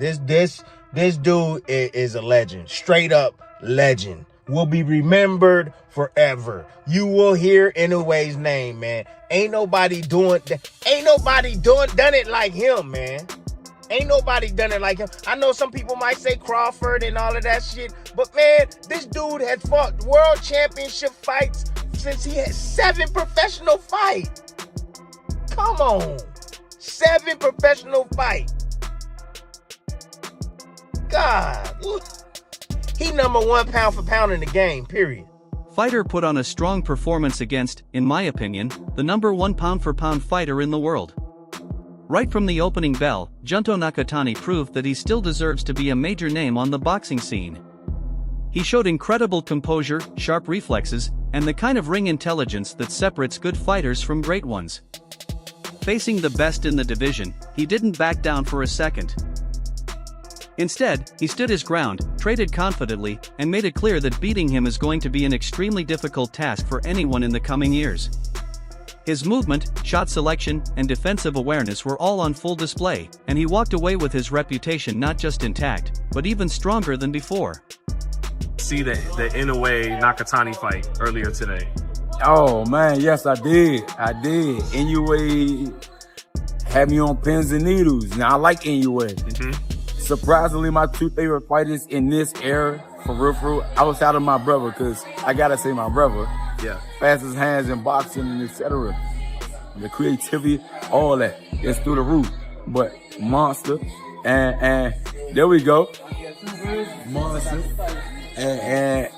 This dude is a legend. Straight up legend. Will be remembered forever. You will hear Inoue's name, man. Ain't nobody done it like him, man. Ain't nobody done it like him. I know some people might say Crawford and all of that shit, but man, this dude has fought world championship fights since he had 7 professional fights. Come on. 7 professional fights. God. He number 1 pound for pound in the game, period. Fighter put on a strong performance against, in my opinion, the number 1 pound for pound fighter in the world. Right from the opening bell, Junto Nakatani proved that he still deserves to be a major name on the boxing scene. He showed incredible composure, sharp reflexes, and the kind of ring intelligence that separates good fighters from great ones. Facing the best in the division, he didn't back down for a second. Instead, he stood his ground, traded confidently, and made it clear that beating him is going to be an extremely difficult task for anyone in the coming years. His movement, shot selection, and defensive awareness were all on full display, and he walked away with his reputation not just intact, but even stronger than before. See the Inoue Nakatani fight earlier today. Oh man, yes I did. Inoue had me on pins and needles. Now I like Inoue. Surprisingly, my 2 favorite fighters in this era, for real, outside of my brother, because I gotta say my brother. Yeah. Fastest hands in boxing and etc. The creativity, all that. It's through the roof. But Monster, and there we go. Monster, and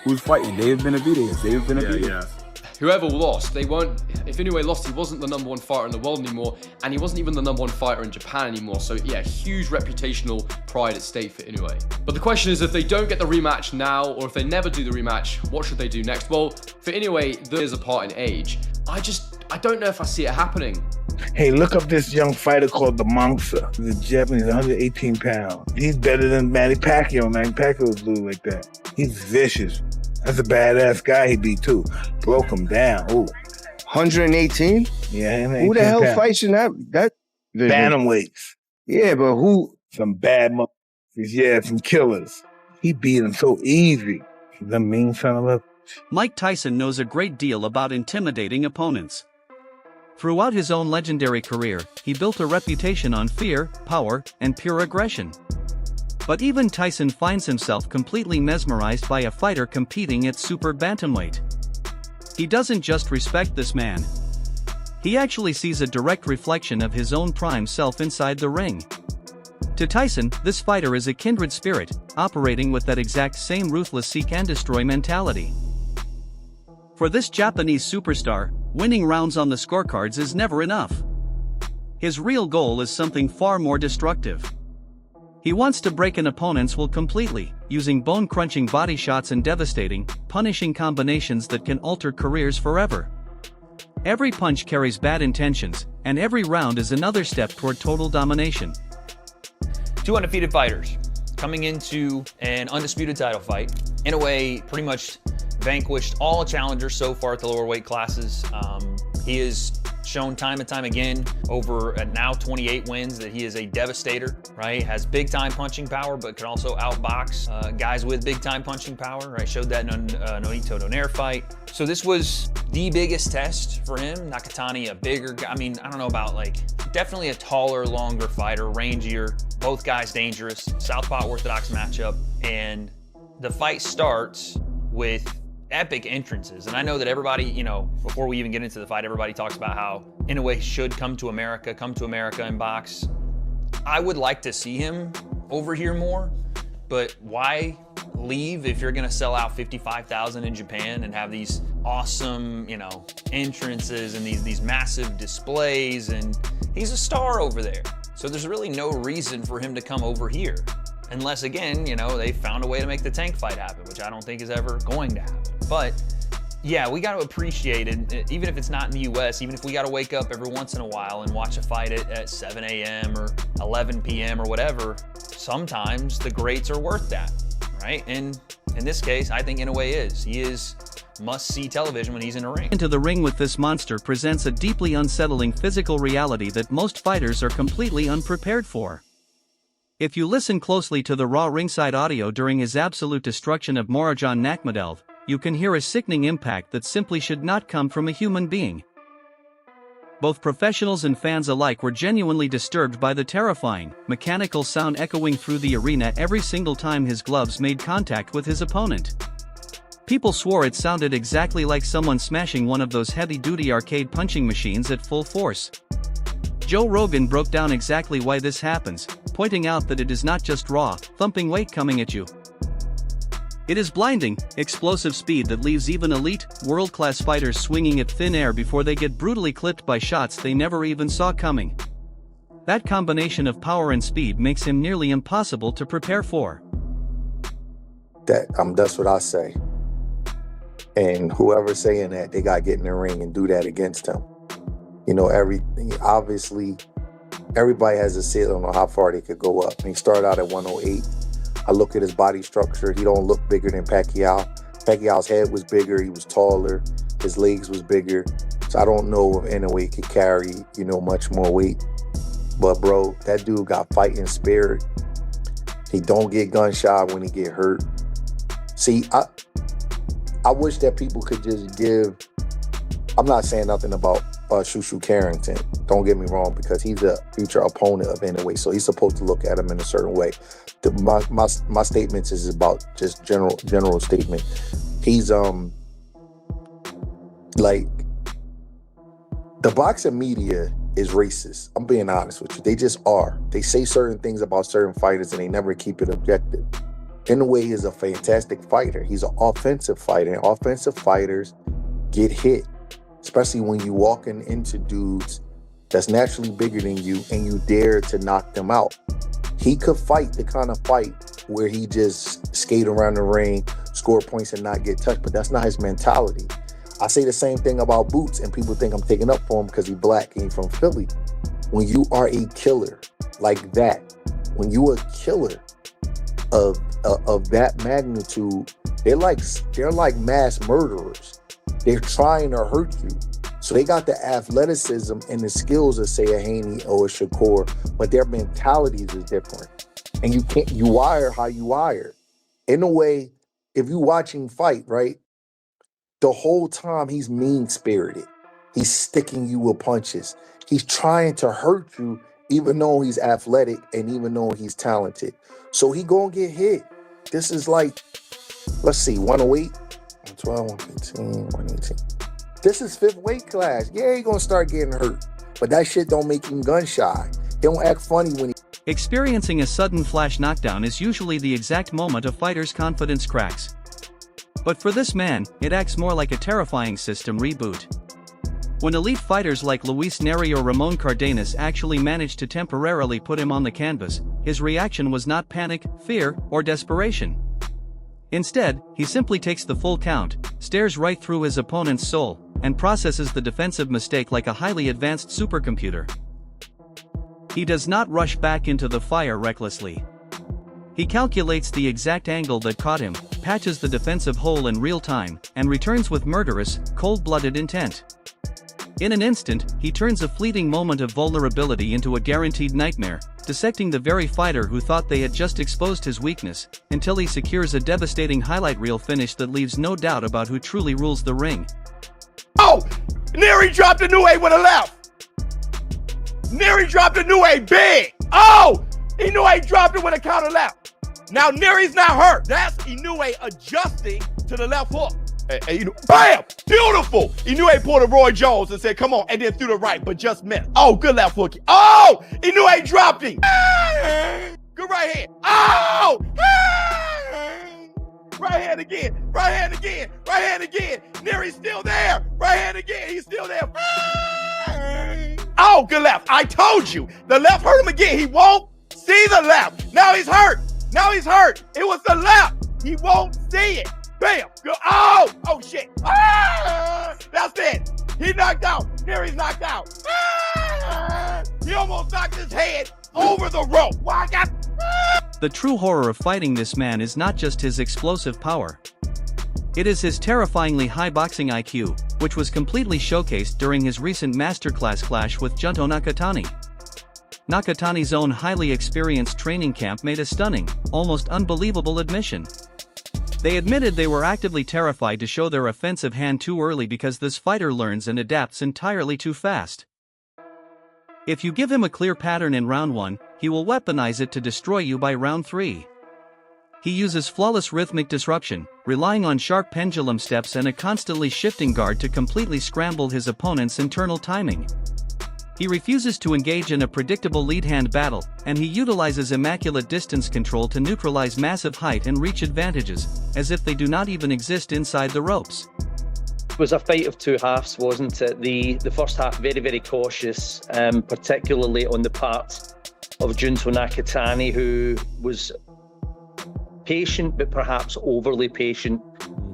who's fighting? David Benavidez. Yeah. Whoever lost, if Inoue lost, he wasn't the number 1 fighter in the world anymore, and he wasn't even the number 1 fighter in Japan anymore, so yeah, huge reputational pride at stake for Inoue. But the question is, if they don't get the rematch now, or if they never do the rematch, what should they do next? Well, for Inoue, there is a part in age. I don't know if I see it happening. Hey, look up this young fighter called the Monster. He's a Japanese, 118 pounds. He's better than Manny Pacquiao. Manny Pacquiao's dude like that. He's vicious. That's a badass guy he beat too. Broke him down. Ooh. 118? Yeah. Who the hell fights in that bantamweights? Yeah, but who? Some bad motherfuckers. Yeah, some killers. He beat him so easy. The mean son of a... Mike Tyson knows a great deal about intimidating opponents. Throughout his own legendary career, he built a reputation on fear, power, and pure aggression. But even Tyson finds himself completely mesmerized by a fighter competing at super bantamweight. He doesn't just respect this man. He actually sees a direct reflection of his own prime self inside the ring. To Tyson, this fighter is a kindred spirit, operating with that exact same ruthless seek and destroy mentality. For this Japanese superstar, winning rounds on the scorecards is never enough. His real goal is something far more destructive. He wants to break an opponent's will completely, using bone-crunching body shots and devastating, punishing combinations that can alter careers forever. Every punch carries bad intentions, and every round is another step toward total domination. 2 undefeated fighters coming into an undisputed title fight. Inoue pretty much vanquished all challengers so far at the lower weight classes. He has shown time and time again over now 28 wins that he is a devastator, right? Has big time punching power, but can also outbox guys with big time punching power, right? Showed that in a Nonito Donaire fight. So this was the biggest test for him. Nakatani, a bigger guy. I mean, I don't know about definitely a taller, longer fighter, rangier, both guys dangerous, southpaw orthodox matchup. And the fight starts with epic entrances. And I know that everybody, before we even get into the fight, everybody talks about how Inoue should come to America and box. I would like to see him over here more, but why leave if you're gonna sell out 55,000 in Japan and have these awesome, entrances and these massive displays, and he's a star over there. So there's really no reason for him to come over here. Unless, again, they found a way to make the tank fight happen, which I don't think is ever going to happen. But yeah, we got to appreciate it, even if it's not in the US, even if we got to wake up every once in a while and watch a fight at 7 a.m. or 11 p.m. or whatever. Sometimes the greats are worth that, right? And in this case, I think Inoue is. He is must-see television when he's in a ring. Into the ring with this monster presents a deeply unsettling physical reality that most fighters are completely unprepared for. If you listen closely to the raw ringside audio during his absolute destruction of Murodjon Nakhmadov, you can hear a sickening impact that simply should not come from a human being. Both professionals and fans alike were genuinely disturbed by the terrifying, mechanical sound echoing through the arena every single time his gloves made contact with his opponent. People swore it sounded exactly like someone smashing one of those heavy-duty arcade punching machines at full force. Joe Rogan broke down exactly why this happens, pointing out that it is not just raw, thumping weight coming at you. It is blinding, explosive speed that leaves even elite, world-class fighters swinging at thin air before they get brutally clipped by shots they never even saw coming. That combination of power and speed makes him nearly impossible to prepare for. That's what I say. And whoever's saying that, they gotta get in the ring and do that against him. You know, obviously, everybody has a ceiling on how far they could go up. He started out at 108. I look at his body structure. He don't look bigger than Pacquiao. Pacquiao's head was bigger. He was taller. His legs was bigger. So I don't know if Inoue could carry, much more weight. But bro, that dude got fighting spirit. He don't get gun shy when he get hurt. See, I wish that people could just give. I'm not saying nothing about Shushu Carrington. Don't get me wrong, because he's a future opponent of Inoue, so he's supposed to look at him in a certain way. My statements is about just general statement. He's like, the boxing media is racist. I'm being honest with you. They just are. They say certain things about certain fighters and they never keep it objective. Inoue is a fantastic fighter. He's an offensive fighter. And offensive fighters get hit, especially when you walking into dudes that's naturally bigger than you and you dare to knock them out. He could fight the kind of fight where he just skate around the ring, score points and not get touched, but that's not his mentality. I say the same thing about Boots, and people think I'm taking up for him because he's black and he's from Philly. When you are a killer like that, when you are a killer of that magnitude, they're like mass murderers. They're trying to hurt you. So they got the athleticism and the skills of, say, a Haney or a Shakur, but their mentalities is different. And you wire how you wire. In a way, if you watch him fight, right, the whole time he's mean-spirited. He's sticking you with punches. He's trying to hurt you, even though he's athletic and even though he's talented. So he gonna get hit. This is like, let's see, 108, 112, 115, 118. This is fifth weight class. Yeah, he gonna start getting hurt. But that shit don't make him gun shy. He don't act funny when he... Experiencing a sudden flash knockdown is usually the exact moment a fighter's confidence cracks. But for this man, it acts more like a terrifying system reboot. When elite fighters like Luis Neri or Ramon Cardenas actually managed to temporarily put him on the canvas, his reaction was not panic, fear, or desperation. Instead, he simply takes the full count, stares right through his opponent's soul, and processes the defensive mistake like a highly advanced supercomputer. He does not rush back into the fire recklessly. He calculates the exact angle that caught him, patches the defensive hole in real time, and returns with murderous, cold-blooded intent. In an instant, he turns a fleeting moment of vulnerability into a guaranteed nightmare, dissecting the very fighter who thought they had just exposed his weakness, until he secures a devastating highlight reel finish that leaves no doubt about who truly rules the ring. Oh! Neri dropped Inoue with a left! Neri dropped Inoue big! Oh! Inoue dropped it with a counter left. Now Neri's not hurt. That's Inoue adjusting to the left hook. Bam! Beautiful! Inoue pulled a Roy Jones and said, come on, and then threw the right, but just missed. Oh, good left hook. Oh! Inoue dropped him. Good right hand. Oh! Right hand again. Right hand again. Right hand again. Neri's still there. Right hand again. He's still there. Oh, good left. I told you. The left hurt him again. He won't see the left. Now he's hurt. Now he's hurt. It was the left. He won't see it. Bam. Go. Oh. Oh, shit. Ah! That's it. He knocked out. Neri's knocked out. Ah! He almost knocked his head over the rope. Why I got... Ah! The true horror of fighting this man is not just his explosive power. It is his terrifyingly high boxing IQ, which was completely showcased during his recent masterclass clash with Junto Nakatani. Nakatani's own highly experienced training camp made a stunning, almost unbelievable admission. They admitted they were actively terrified to show their offensive hand too early because this fighter learns and adapts entirely too fast. If you give him a clear pattern in round 1, he will weaponize it to destroy you by round 3. He uses flawless rhythmic disruption, relying on sharp pendulum steps and a constantly shifting guard to completely scramble his opponent's internal timing. He refuses to engage in a predictable lead-hand battle, and he utilizes immaculate distance control to neutralize massive height and reach advantages, as if they do not even exist inside the ropes. It was a fight of two halves, wasn't it? The first half very, very cautious, particularly on the part of Junto Nakatani, who was patient, but perhaps overly patient,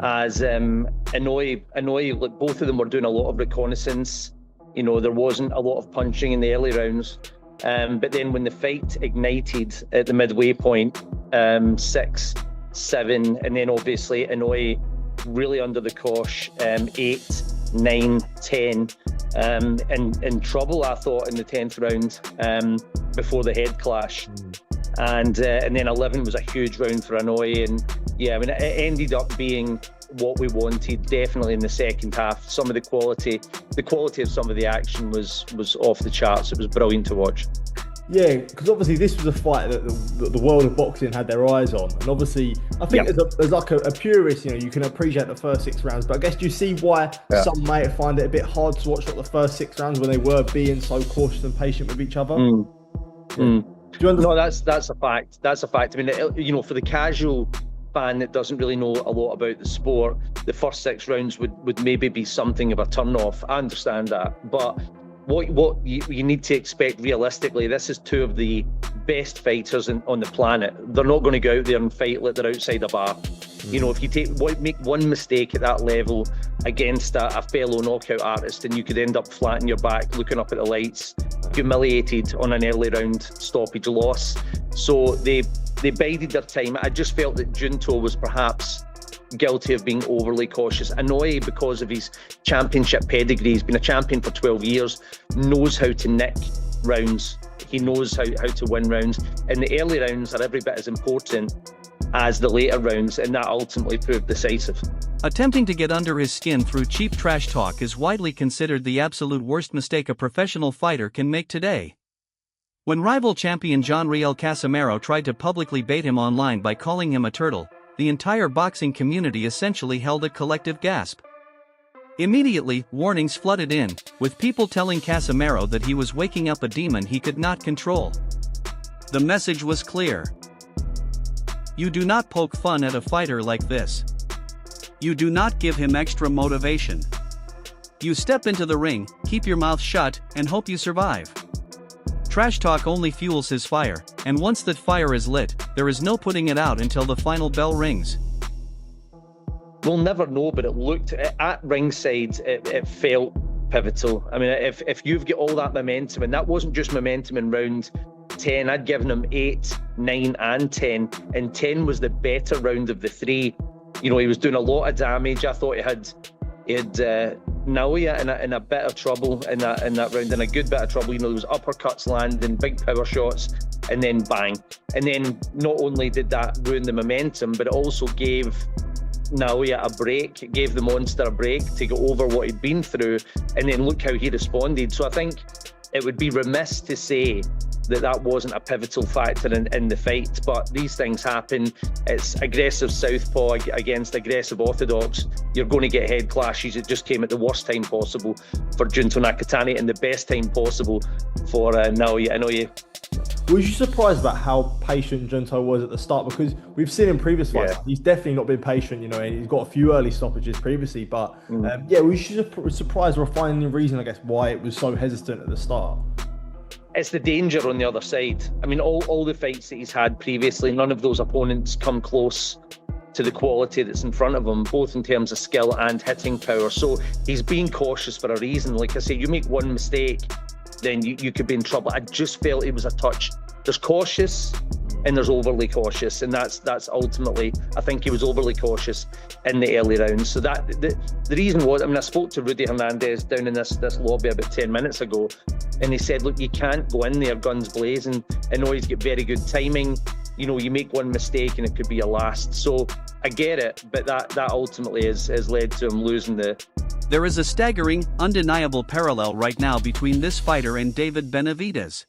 as Inoue, like both of them were doing a lot of reconnaissance. You know, there wasn't a lot of punching in the early rounds. But then when the fight ignited at the midway point, 6, 7, and then obviously Inoue really under the cosh, 8, 9, 10, in trouble, I thought, in the 10th round before the head clash. And then 11 was a huge round for Inoue, and yeah, I mean, it ended up being what we wanted, definitely in the second half. Some of the quality of some of the action was off the charts. It was brilliant to watch. Yeah, because obviously this was a fight that the world of boxing had their eyes on, and obviously I think as like a purist, you know, you can appreciate the first 6 rounds, but I guess do you see why some may find it a bit hard to watch like the first 6 rounds when they were being so cautious and patient with each other? Do you understand? No, that's a fact. That's a fact. I mean, you know, for the casual fan that doesn't really know a lot about the sport, the first 6 rounds would maybe be something of a turn off. I understand that, but what you need to expect realistically, this is 2 of the best fighters on the planet. They're not going to go out there and fight like they're outside a bar. You know, if you make one mistake at that level against a fellow knockout artist, and you could end up flat on your back, looking up at the lights, humiliated on an early round stoppage loss. So they bided their time. I just felt that Junto was perhaps guilty of being overly cautious. Inoue, because of his championship pedigree, he's been a champion for 12 years, knows how to nick rounds. He knows how to win rounds. And the early rounds are every bit as important as the later rounds, and that ultimately proved decisive. Attempting to get under his skin through cheap trash talk is widely considered the absolute worst mistake a professional fighter can make today. When rival champion John Riel Casimero tried to publicly bait him online by calling him a turtle, the entire boxing community essentially held a collective gasp. Immediately, warnings flooded in, with people telling Casimero that he was waking up a demon he could not control. The message was clear. You do not poke fun at a fighter like this. You do not give him extra motivation. You step into the ring, keep your mouth shut, and hope you survive. Trash talk only fuels his fire, and once that fire is lit, there is no putting it out until the final bell rings. We'll never know, but it looked at ringside, it felt pivotal. I mean, if you've got all that momentum, and that wasn't just momentum in round 10, I'd given him 8, 9, and 10, and 10 was the better round of the 3. You know, he was doing a lot of damage. I thought he had Naoya in a bit of trouble in that round, in a good bit of trouble. You know, there was uppercuts landing, big power shots, and then bang. And then not only did that ruin the momentum, but it also gave Naoya a break. It gave the monster a break to go over what he'd been through, and then look how he responded. So I think it would be remiss to say that wasn't a pivotal factor in the fight, but these things happen. It's aggressive southpaw against aggressive orthodox. You're going to get head clashes. It just came at the worst time possible for Junto Nakatani and the best time possible for Naoya Inoue. Was you surprised about how patient Junto was at the start? Because we've seen in previous fights, he's definitely not been patient, you know, and he's got a few early stoppages previously, but was you surprised or finding the reason, I guess, why it was so hesitant at the start? It's the danger on the other side. I mean, all the fights that he's had previously, none of those opponents come close to the quality that's in front of him, both in terms of skill and hitting power. So he's being cautious for a reason. Like I say, you make one mistake, then you could be in trouble. I just felt it was a touch. There's cautious, and there's overly cautious, and that's ultimately, I think he was overly cautious in the early rounds. So that the reason was, I mean, I spoke to Rudy Hernandez down in this lobby about 10 minutes ago, and he said, look, you can't go in there guns blazing. I know he's got very good timing. You know, you make one mistake and it could be your last. So I get it, but that ultimately has led to him losing the. There is a staggering, undeniable parallel right now between this fighter and David Benavidez.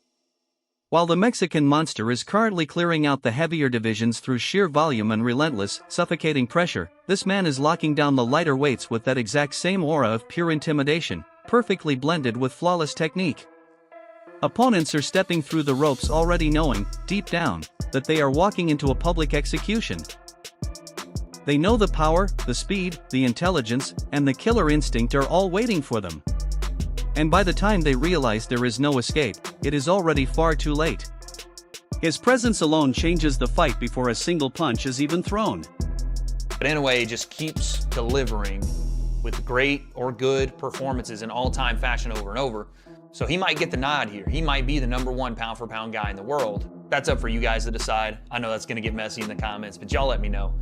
While the Mexican monster is currently clearing out the heavier divisions through sheer volume and relentless, suffocating pressure, this man is locking down the lighter weights with that exact same aura of pure intimidation, perfectly blended with flawless technique. Opponents are stepping through the ropes already knowing, deep down, that they are walking into a public execution. They know the power, the speed, the intelligence, and the killer instinct are all waiting for them. And by the time they realize there is no escape, it is already far too late. His presence alone changes the fight before a single punch is even thrown. But Inoue just keeps delivering with great or good performances in all-time fashion over and over. So he might get the nod here. He might be the #1 pound-for-pound guy in the world. That's up for you guys to decide. I know that's going to get messy in the comments, but y'all let me know.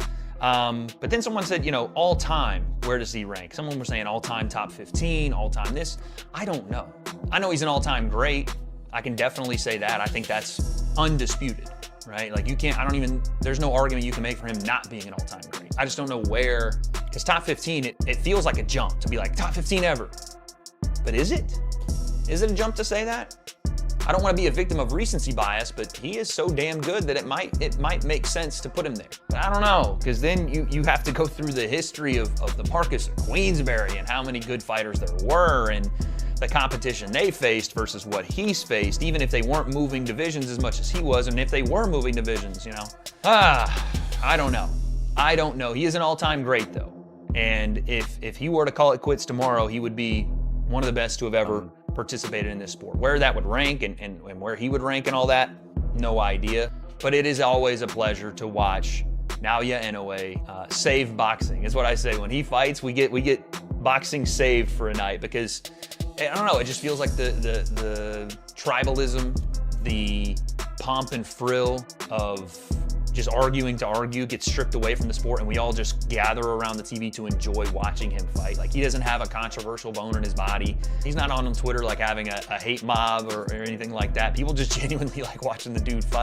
But then someone said, you know, all time, where does he rank? Someone was saying all time top 15, all time this. I don't know. I know he's an all time great. I can definitely say that. I think that's undisputed, right? Like there's no argument you can make for him not being an all time great. I just don't know where, because top 15, it feels like a jump to be like top 15 ever. But is it? Is it a jump to say that? I don't want to be a victim of recency bias, but he is so damn good that it might make sense to put him there. But I don't know, because then you have to go through the history of the Marcus of Queensberry and how many good fighters there were and the competition they faced versus what he's faced, even if they weren't moving divisions as much as he was, and if they were moving divisions, you know. I don't know. I don't know. He is an all-time great, though. And if he were to call it quits tomorrow, he would be one of the best to have ever participated in this sport. Where that would rank and where he would rank and all that, no idea. But it is always a pleasure to watch Naoya Inoue save boxing. Is what I say. When he fights, we get boxing saved for a night, because I don't know, it just feels like the tribalism, the pomp and frill of just arguing to argue gets stripped away from the sport, and we all just gather around the TV to enjoy watching him fight. Like, he doesn't have a controversial bone in his body. He's not on Twitter like having a hate mob or anything like that. People just genuinely like watching the dude fight.